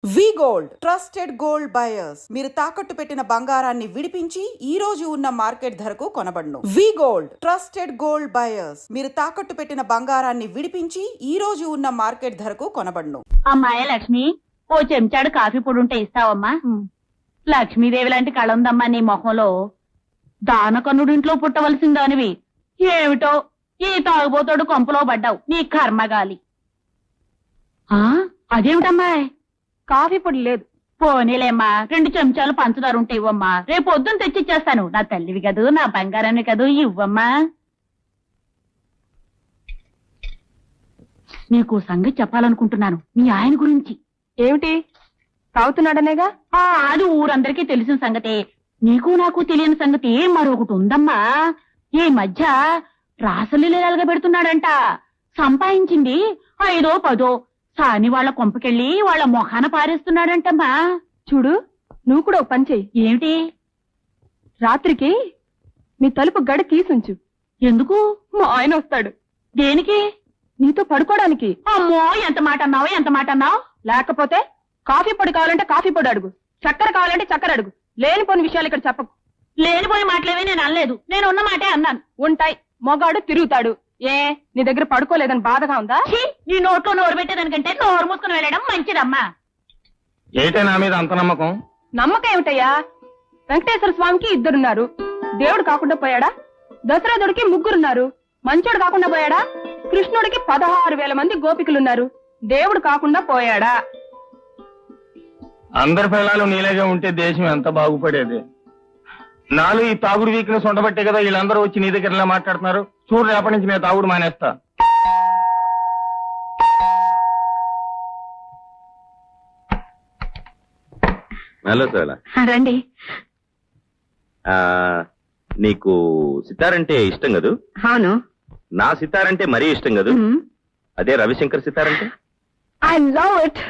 వి gold trusted gold buyers మీరు తాకట్టు పెట్టిన బంగారాన్ని విడిపించి ఈ రోజు ఉన్న మార్కెట్ ధరకు కొనబడును. వి గోల్డ్ ట్రస్టెడ్ గోల్డ్ బయర్స్ మీరు తాకట్టు పెట్టిన బంగారాన్ని విడిపించి ఈ రోజు ఉన్న మార్కెట్ ధరకు కొనబడును. అమ్మాయ లక్ష్మి, ఓ చెంచాడు కాఫీ పొడి ఉంటే ఇస్తావమ్మా? లక్ష్మీదేవి లాంటి కళ ఉందమ్మా నీ మొహంలో. దానకన్నుడింట్లో పుట్టవలసిందానివి ఏమిటో ఈ తాగుబోతోడు కొంపలో పడ్డావు, నీ కర్మగాలి. అదేమిటమ్మాయ్, కాఫీ పొడి లేదు? పోనీలేమ్మా, 2 చెంచాలు పంచదార ఉంటే ఇవ్వమ్మా, రేపు పొద్దున్న తెచ్చిచ్చేస్తాను. నా తల్లివి కదూ, నా బంగారాన్ని కదూ, ఇవ్వమ్మా. నీకు సంగతి చెప్పాలనుకుంటున్నాను, మీ ఆయన గురించి. ఏమిటి? తాగుతున్నాడనేగా? అది ఊరందరికీ తెలిసిన సంగతే. నీకు నాకు తెలియని సంగతి మరొకటి ఉందమ్మా. ఈ మధ్య రాసలీలగా పెడుతున్నాడంట. సంపాదించింది 5 10 సాని వాళ్ళ కొంపకెళ్ళి వాళ్ళ మొఖాన పారేస్తున్నాడంటమ్మా. చూడు, నువ్వు కూడా ఓ పని చెయ్యి. ఏమిటి? రాత్రికి మీ తలుపు గడి తీసుంచు. ఎందుకు? మా ఆయన వస్తాడు. దేనికి? నీతో పడుకోవడానికి. అమ్మో, ఎంత మాట అన్నావు, ఎంత మాట అన్నావు. లేకపోతే కాఫీ పొడి కావాలంటే కాఫీ పొడి అడుగు, చక్కెర కావాలంటే చక్కెర అడుగు. లేనిపోని విషయాలు ఇక్కడ చెప్పకు. లేనిపోయి మాటలేవి నేను అనలేదు, నేను ఉన్న మాటే అన్నాను. ఉంటాయి, మొగాడు తిరుగుతాడు. ఏ, నీ దగ్గర పడుకోలేదని బాధగా ఉందా? నీ నోట్లో నోరు పెట్టేదానికంటే నోరు మూసుకుని వెళ్ళడం మంచిదమ్మా. ఏంటే నా మీద అంత నమ్మకం? నమ్మకం ఏమిటయ్యా? వెంకటేశ్వర స్వామికి 2 దేవుడు కాకుండా పోయాడా? దశరథుడికి 3 మంచోడు కాకుండా పోయాడా? కృష్ణుడికి 16,000 మంది గోపికలున్నారు. దేవుడు కాకుండా పోయాడా? అందరి పిల్లలు నీలాగే ఉంటే దేశం ఎంత బాగుపడేది. నాలో ఈ తాగుడు వీక్నెస్ ఉండబట్టే కదా వీళ్ళందరూ వచ్చి నీ దగ్గర ఇలా మాట్లాడుతున్నారు. చూడు, రేపటి నుంచి నేను తాగుడు మానేస్తా. హలో సార్, రండి. నీకు సితారంటే ఇష్టం కదూ? అవును. నా సితారంటే మరీ ఇష్టం కదూ? అదే రవిశంకర్ సితారంటే? I love it.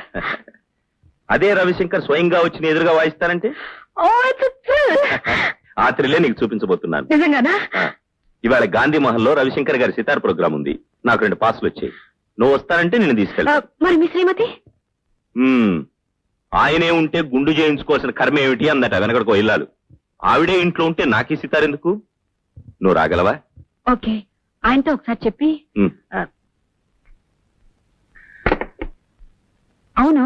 అదే రవిశంకర్ స్వయంగా వచ్చి నీ ఎదురుగా వాయిస్తారంటే? ఆ థ్రిల్లే నీకు చూపించబోతున్నాను. నిజంగానా? ఇవాళ గాంధీ మహల్ లో రవిశంకర్ గారి సితార్ ప్రోగ్రామ్ ఉంది. నాకు 2 పాసులు వచ్చాయి. నువ్వు వస్తానంటే నేను తీసుకెళ్తా. మరి మీ శ్రీమతి? ఆయనే ఉంటే గుండు చేయించుకోవాల్సిన కర్మ ఏమిటి అందట వెనకడికో ఇల్లాలు. ఆవిడే ఇంట్లో ఉంటే నాకీ సితార్ ఎందుకు? నువ్వు రాగలవా? ఓకే, ఆయనతో ఒకసారి చెప్పి. అవును,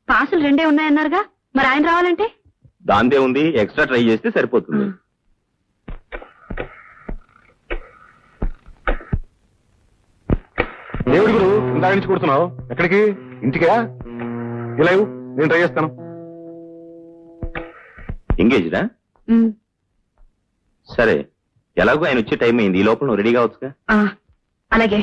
పాసులు 2 ఉన్నాయన్నారుగా, మరి ఆయన రావాలంటే? దాందే ఉంది, ఎక్స్ట్రా ట్రై చేస్తే సరిపోతుంది. దేవుడి గురు, ఇందాక నుంచి కొడుతున్నావు. ఎక్కడికి? ఇంటికా? ఇలా ఇవ్వు, నేను ట్రై చేస్తాను. ఎంగేజ్డా? సరే, ఎలాగో ఆయన వచ్చే టైం అయింది. ఈ లోపల నువ్వు రెడీ కావచ్చుగా? అలాగే.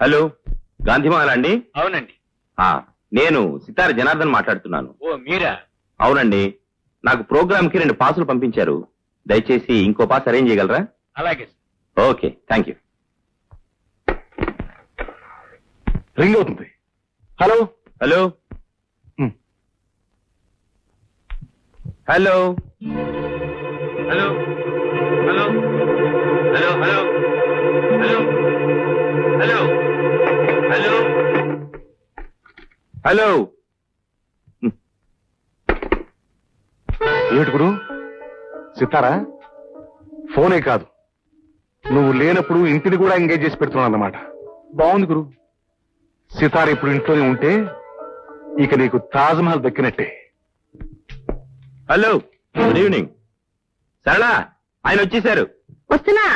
హలో, గాంధీమాల అండి? అవునండి. నేను సితార జనార్దన్ మాట్లాడుతున్నాను. ఓ మీరా? అవునండి, నాకు ప్రోగ్రామ్ కి 2 పాసులు పంపించారు. దయచేసి ఇంకో పాస్ అరేంజ్ చేయగలరా? అలాగే. Okay, thank you. రింగ్ అవుతుంది. Hello hello hello hello hello hello hello hello hello hello hello. ఏమిటి గురు, సితారా? ఫోనే కాదు, నువ్వు లేనప్పుడు ఇంటిని కూడా ఎంగేజ్ చేసి పెడుతున్నావు అన్నమాట. బాగుంది గురు. సితార ఇప్పుడు ఇంట్లోనే ఉంటే ఇక నీకు తాజ్ మహల్ దక్కినట్టే. Hello, good evening. సరళ, ఆయన వచ్చేసారు. వస్తున్నా.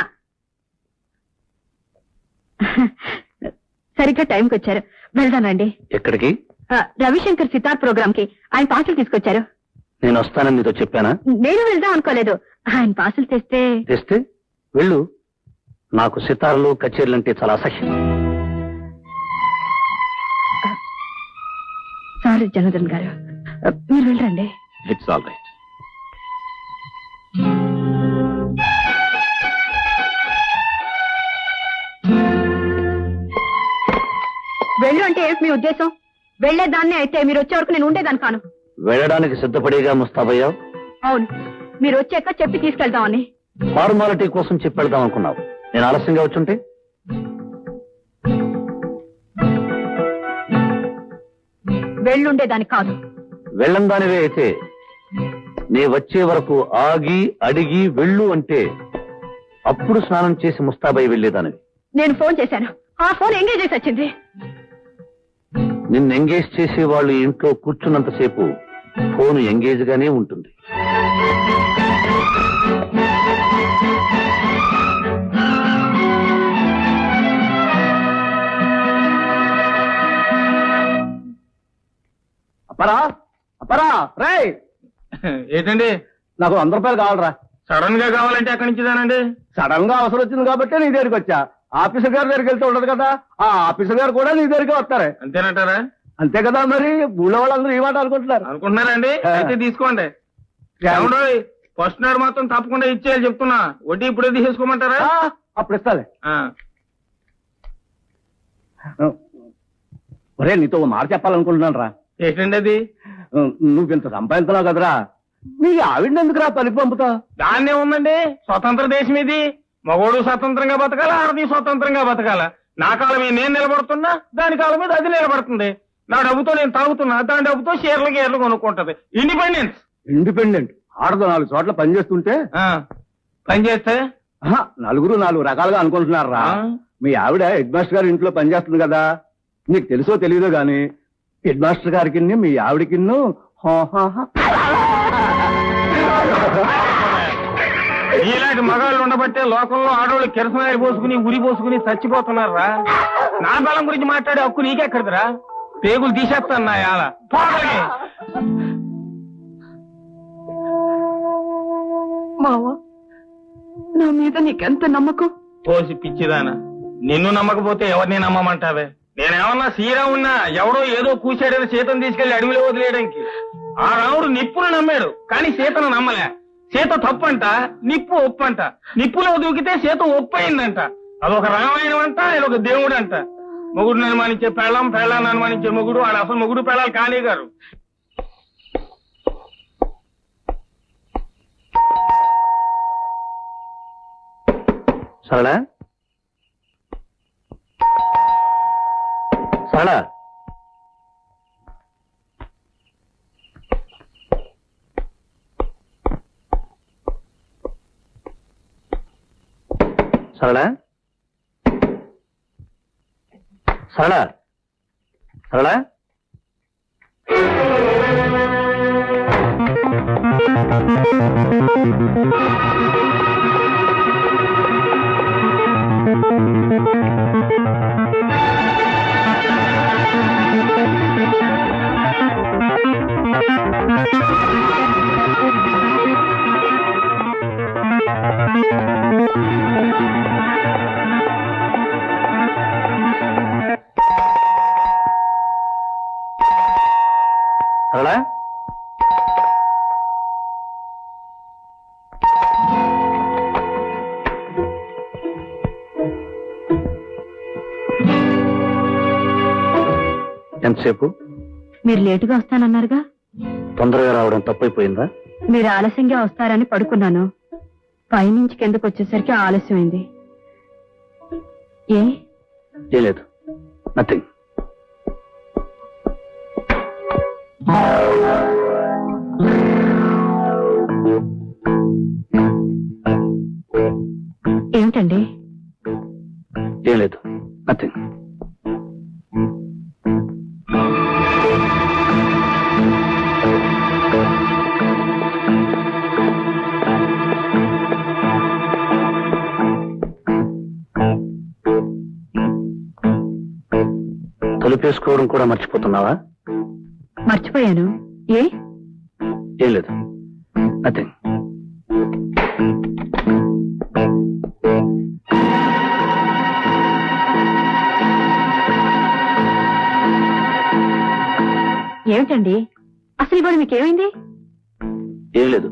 సరిగ్గా టైంకి వచ్చారు. వెళ్దానండి. ఎక్కడికి? రవిశంకర్ సితార్ ప్రోగ్రామ్ కి ఆయన పాసులు తీసుకొచ్చారు. నేను వస్తానని నీతో చెప్పానా? నేను వెళ్దాం అనుకోలేదు, ఆయన పాసులు తెస్తే వెళ్ళు. నాకు సితార్లు కచేరీలు అంటే చాలా అసహ్యం. సారీ జనార్దన్ గారు, మీరు వెళ్ళండి. It's all right. వెళ్ళు అంటే ఏంటి మీ ఉద్దేశం? వెళ్లేదాన్ని అయితే మీరు వచ్చే వరకు నేను ఉండేదాన్ని కాను. వెళ్ళడానికి సిద్ధపడేగా ముస్తాబయ్యావు. అవును, మీరు వచ్చాక చెప్పి తీసుకెళ్దామని. ఫార్మాలిటీ కోసం చెప్పి వెళ్దాం అనుకున్నావు. నేను ఆలస్యంగా వచ్చుంటే వెళ్ళుండేదాని కాదు. వెళ్ళందానివే అయితే నీ వచ్చే వరకు ఆగి అడిగి వెళ్ళు అంటే అప్పుడు స్నానం చేసి ముస్తాబై వెళ్ళేదానివి. నేను ఫోన్ చేశాను, ఆ ఫోన్ ఎంగేజ్ చేసి వచ్చింది. నిన్ను ఎంగేజ్ చేసే వాళ్ళు ఇంట్లో కూర్చున్నంతసేపు ఫోన్ ఎంగేజ్ గానే ఉంటుంది. అపరా అపరా రే ఏంటండి నాకు 100 రూపాయలు కావాలరా. సడన్ గా కావాలంటే ఎక్కడి నుంచిదానండి? సడన్ గా అవసరం వచ్చింది కాబట్టి నీ దగ్గరికి వచ్చా. ఆఫీసర్ గారి దగ్గరికి వెళ్తే ఉండదు కదా, ఆ ఆఫీసర్ గారు కూడా నీ దగ్గరికి వస్తారే. అంతేనంటారా? అంతే కదా, మరి ఊళ్ళో వాళ్ళందరూ ఈ మాట అనుకుంటున్నారు. అనుకుంటున్నారండి? అయితే తీసుకోండి. ఏమండో ఫస్ట్ నాడు మాత్రం తప్పకుండా ఇచ్చేయాలి చెప్తున్నా. వడ్డీ ఇప్పుడే తీసేసుకోమంటారా? అప్పుడు ఇస్తాలే. ఆ. ఒరే నీతో ఓ మాట చెప్పాలనుకుంటున్నాను రా. ఏంటండి అది? నువ్వు ఇంత సంపాదించినావు కదరా, నీ ఆవిడని ఎందుకురా పనికి పంపుతా? దాన్నే ఉందండి, స్వతంత్ర దేశం ఇది. మగోడు స్వతంత్రంగా బతకాల, ఆడది స్వతంత్రంగా బతకాల. నా కాలం మీద నేను నిలబడుతున్నా, దాని కాలం మీద అది నిలబడుతుంది. నా డబ్బుతో నేను తాగుతున్నా, దాని డబ్బుతో షేర్లు గేర్లు కొనుక్కుంటది. ఇండిపెండెన్స్. ఇండిపెండెంట్ ఆడదు 4 చోట్ల పని చేస్తుంటే పని చేస్తే నలుగురు 4 రకాలుగా అనుకుంటున్నారా. మీ ఆవిడ హెడ్ మాస్టర్ గారి ఇంట్లో పనిచేస్తుంది కదా, నీకు తెలుసో తెలియదో గాని హెడ్ మాస్టర్ గారికి మీ ఆవిడకి ఇలాంటి మగాళ్ళు ఉండబట్టే లోకంలో ఆడవాళ్ళు కిరసనాయి పోసుకుని ఉరి పోసుకుని చచ్చిపోతున్నారా. నా బలం గురించి మాట్లాడే హక్కు నీకెక్కడిదిరా? పేగులు తీసేస్తాను నా యాల. మావా, నా మీద నీకెంత నమ్మకం? పోసి పిచ్చిదానా, నిన్ను నమ్మకపోతే ఎవరిని నమ్మమంటావే? నేనేమన్నా శ్రీరామున్నా ఎవడో ఏదో కూశాడని సీతను తీసుకెళ్లి అడవిలో వదిలేయడానికి. ఆ రాముడు నిప్పును నమ్మాడు కానీ సీతను నమ్మలే. సీత తప్పంట, నిప్పు ఒప్పంట. నిప్పులో దూకితే సీత ఒప్పయిందంట. అదొక రామాయణం అంట, ఇదొక దేవుడు అంట. మొగుడు అనుమానించే పెళ్ళం, పెళ్ళాన్ని అనుమానించే మొగుడు. ఆడ అసలు మొగుడు పెళ్ళాలి కానీ గారు. సరళ సరళ సరళ సరళ సరళ సరళ ఎంతసేపు? మీరు లేటుగా వస్తానన్నారుగా. తొందరగా రావడం తప్పైపోయిందా? మీరు ఆలస్యంగా వస్తారని పడుకున్నాను. పైనుంచి కిందకు వచ్చేసరికి ఆలస్యమైంది. ఏం లేదు, నథింగ్. ఏమిటండి? ఏం లేదు, నథింగ్. తలుపేసుకోవడం కూడా మర్చిపోతున్నావా? మర్చిపోయాను. ఏం లేదు, నథింగ్. ఏమిటండి అసలు ఇవాళ మీకేమైంది? ఏం లేదు.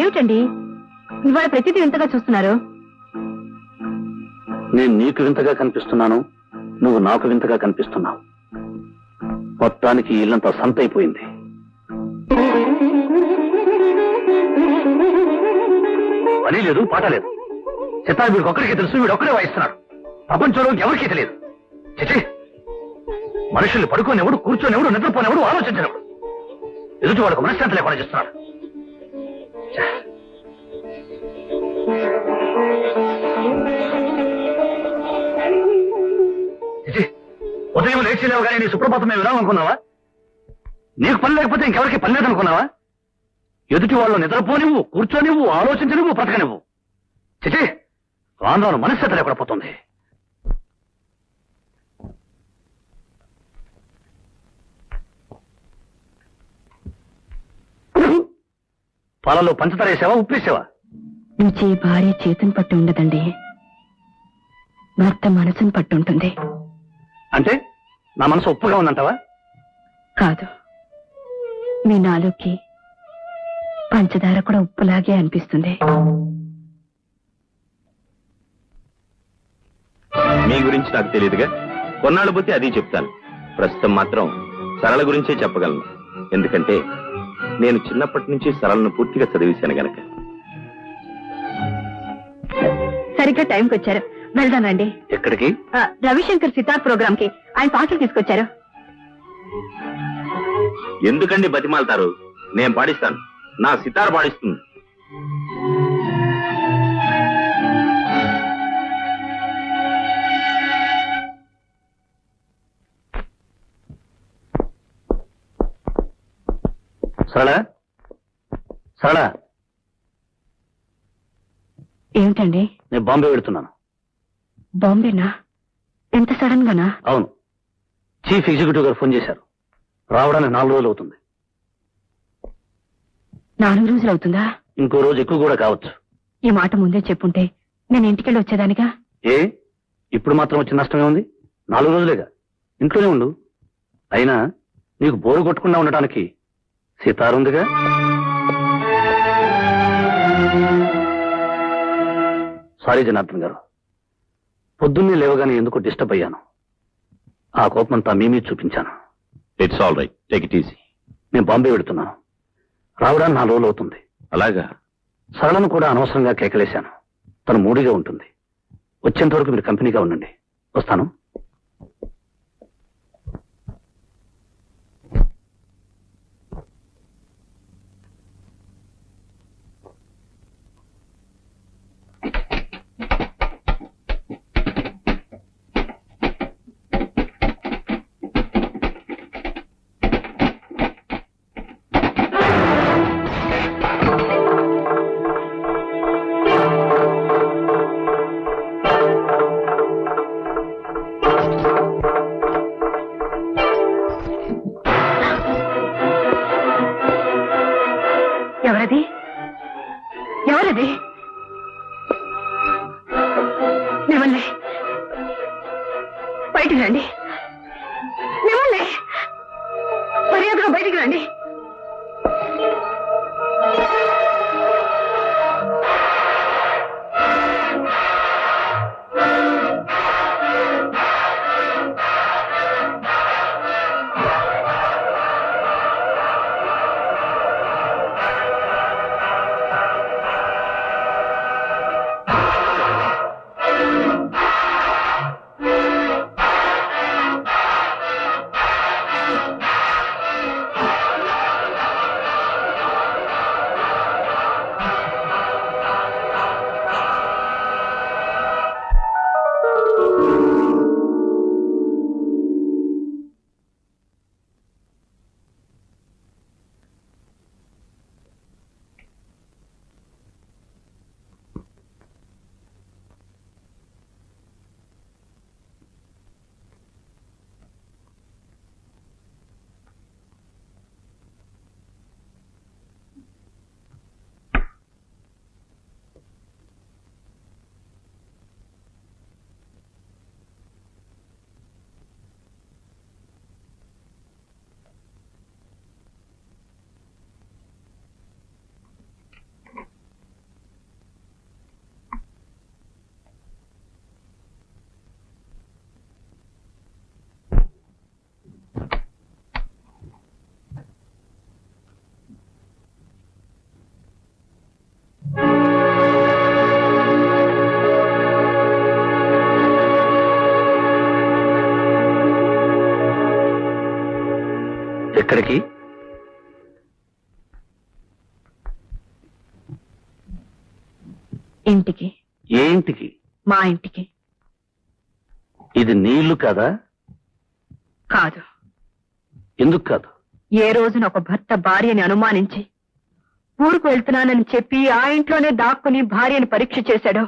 ఏమిటండి ఇవాళ ప్రతిదీ వింతగా చూస్తున్నారు? నేను నీకు వింతగా కనిపిస్తున్నాను, నువ్వు నాకు వింతగా కనిపిస్తున్నావు. మొత్తానికి ఇల్లంతా సంతైపోయింది. పని లేదు పాట లేదు. సితార్ వీడికి ఒక్కడికి తెలుసు, వీడు ఒక్కడే వాయిస్తున్నాడు. ప్రపంచంలో ఎవరికీ తెలియదు. చిచి, మనుషుల్ని పడుకోనివ్వడు, కూర్చోనివ్వడు, నిద్రపోనివ్వడు, ఆలోచించనివ్వడు. ఎదుటి వాళ్ళకు మనశ్శాంతి లేకుండా చేస్తున్నాడు. ఛే. చిచి, ఉదయం లేచి లేవగానే నీ సుప్రభాతమే వినాలనుకున్నావా? నీకు పని లేకపోతే ఇంకెవరికి పని లేదనుకున్నావా? ఎదుటి వాళ్ళు నిద్రపోనివ్వు, కూర్చోనివ్వు, ఆలోచించనివ్వు, బ్రతకనివ్వు. చిచి, రాను మనశ్శాంతి లేకుండా పోతుంది. పాలలో పంచదార వేసావా, ఉప్పేసావా? రుచి భార్య చేతుని పట్టి ఉండదండి, భర్త మనసును పట్టి ఉంటుంది. అంటే నా మనసు ఉప్పుగా ఉందంటావా? కాదు, మీ నాలుగుకి పంచదార కూడా ఉప్పులాగే అనిపిస్తుంది. మీ గురించి నాకు తెలియదుగా, కొన్నాళ్ళు పోతే అది చెప్తాను. ప్రస్తుతం మాత్రం సరళ గురించే చెప్పగలను. ఎందుకంటే నేను చిన్నప్పటి నుంచి సరళను పూర్తిగా చదివేశాను గనక. సరిగ్గా టైంకి వచ్చారు, వెళ్దానండి. ఎక్కడికి? రవిశంకర్ సితార్ ప్రోగ్రామ్ కి ఆయన పాటలు తీసుకొచ్చారు. ఎందుకండి బతిమాలతారు? నేను పాడిస్తాను, నా సితార్ పాడిస్తుంది. సరళ, సరళ, ఏమిటండి? నేను బాంబే వెళుతున్నాను. బాంబేనా? ఎంత సడన్ గానా? అవును, చీఫ్ ఎగ్జిక్యూటివ్ గారు ఫోన్ చేశారు. రావడానికి 4 రోజులు అవుతుంది. 4 రోజులు అవుతుందా? ఇంకో రోజు ఎక్కువ కూడా కావచ్చు. ఈ మాట ముందే చెప్పుంటే నేను ఇంటికెళ్ళి వచ్చేదానిగా. ఏ, ఇప్పుడు మాత్రం వచ్చిన నష్టమే ఉంది? 4 రోజులేగా, ఇంట్లోనే ఉండు. అయినా నీకు బోరు కొట్టకుండా ఉండటానికి సితార్ ఉందిగా. సారీ జనార్దన్ గారు, పొద్దున్నే లేవగానే ఎందుకో డిస్టర్బ్ అయ్యాను. ఆ కోపమంతా మీ మీద చూపించాను. It's all right, take it easy. నేను బాంబే వెళుతున్నాను. రావడానికి 4 రోజులు అవుతుంది. అలాగా? సరళను కూడా అనవసరంగా కేకలేశాను. తను మూడిగా ఉంటుంది. వచ్చేంత వరకు మీరు కంపెనీగా ఉండండి. వస్తాను. ఎవరది? ఎవరది? మిమ్మల్ని బయటికి రండి. మిమ్మల్ని మర్యాదగా బయటికి రండి. ఎక్కడికి? ఇంటికి. ఏ ఇంటికి? మా ఇంటికి. ఇది నీ ఇల్లు కాదా? కాదు. ఎందుకు కాదు? ఏ రోజున ఒక భర్త భార్యని అనుమానించి ఊరుకు వెళ్తున్నానని చెప్పి ఆ ఇంట్లోనే దాక్కుని భార్యని పరీక్ష చేశాడో,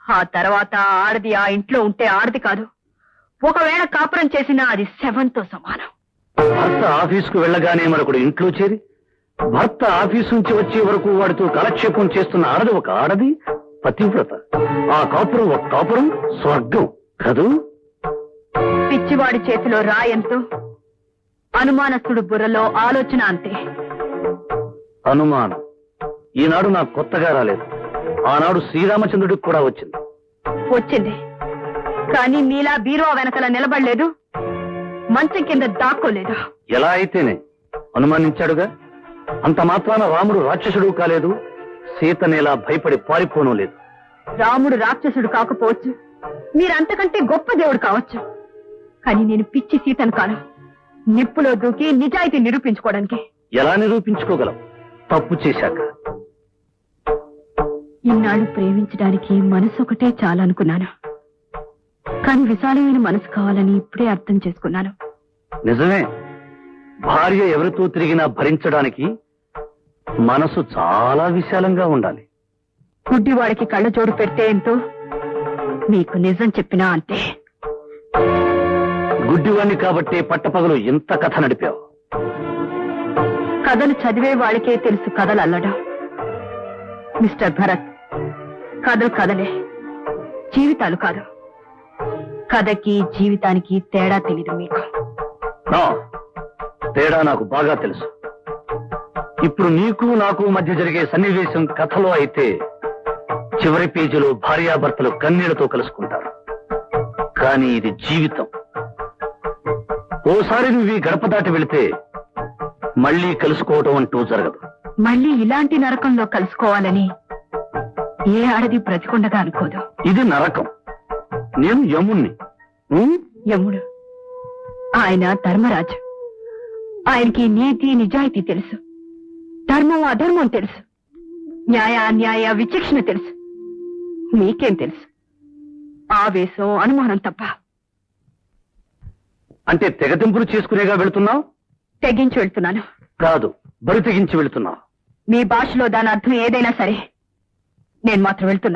ఆ తర్వాత ఆడది ఆ ఇంట్లో ఉంటే ఆడది కాదు, ఒకవేళ కాపురం చేసినా అది శవంతో సమానం. భర్త ఆఫీసుకు వెళ్ళగానే మరొకడు ఇంట్లో చేరి భర్త ఆఫీసు నుంచి వచ్చే వరకు వాడితో కాలక్షేపం చేస్తున్న ఆడది ఒక ఆడది, పతివ్రత. ఆ కాపురం ఒక కాపురం, స్వర్గం కదూ? పిచ్చివాడి చేతిలో రాయంతో అనుమానస్తుడు బుర్రలో ఆలోచన అంతే. అనుమానం ఈనాడు నాకు కొత్తగా రాలేదు. ఆనాడు శ్రీరామచంద్రుడికి కూడా వచ్చింది. వచ్చింది, కానీ నీలా బీరువా వెనకల నిలబడలేదు, మంచం కింద దాక్కోలేదు. ఎలా అయితేనే అనుమానించాడుగా. అంత మాత్రాన రాముడు రాక్షసుడు కాలేదు, సీతనేలా భయపడి పారిపోను లేదు. రాముడు రాక్షసుడు కాకపోవచ్చు, మీరంతకంటే గొప్ప దేవుడు కావచ్చు, కానీ నేను పిచ్చి సీతను కాను. నిప్పులో దూకి నిజాయితీ నిరూపించుకోవడానికి. ఎలా నిరూపించుకోగలం తప్పు చేశాక? ఇన్నాళ్ళు ప్రేమించడానికి మనసు ఒకటే చాలనుకున్నాను, కానీ విశాలమైన మనసు కావాలని ఇప్పుడే అర్థం చేసుకున్నాను. నిజమే, భార్య ఎవరితో తిరిగినా భరించడానికి మనసు చాలా విశాలంగా ఉండాలి. గుడ్డివాడికి కళ్ళజోడు పెడితే ఎంతో, మీకు నిజం చెప్పినా అంతే. గుడ్డివాణ్ణి కాబట్టే పట్టపగలు ఇంత కథ నడిపావు. కథలు చదివే వాళ్ళకే తెలుసు కథలు అల్లడం. మిస్టర్ భరత్, కథలు కథలే, జీవితాలు కాదు. కథకి జీవితానికి తేడా తెలీదు మీకు. నా తేడా నాకు బాగా తెలుసు. ఇప్పుడు నీకు నాకు మధ్య జరిగే సన్నివేశం కథలో అయితే చివరి పేజీలో భార్యాభర్తలు కన్నీళ్లతో కలుసుకుంటారు. కానీ ఇది జీవితం. ఓసారి నువ్వు ఈ గడప దాటి వెళితే మళ్ళీ కలుసుకోవటం అంటూ జరగదు. మళ్ళీ ఇలాంటి నరకంలో కలుసుకోవాలని ఏ ఆడది బ్రతికుండగా అనుకోదు. ఇది నరకం. నేను యముణ్ణి. యముడు ఆయన ధర్మరాజు. ఆయనకి నీతి నిజాయితీ తెలుసు, ధర్మం అధర్మం తెలుసు, న్యాయ అన్యాయ విచక్షణ తెలుసు. మీకేం తెలుసు? ఆవేశం అనుమానం తప్ప. అంటే తెగతింపులు చేసుకునేగా వెళుతున్నావు? తెగించి వెళ్తున్నాను. కాదు, బరి తెగించి వెళుతున్నావు. మీ భాషలో దాని అర్థం ఏదైనా సరే, నేను మాత్రం వెళ్తున్నాను.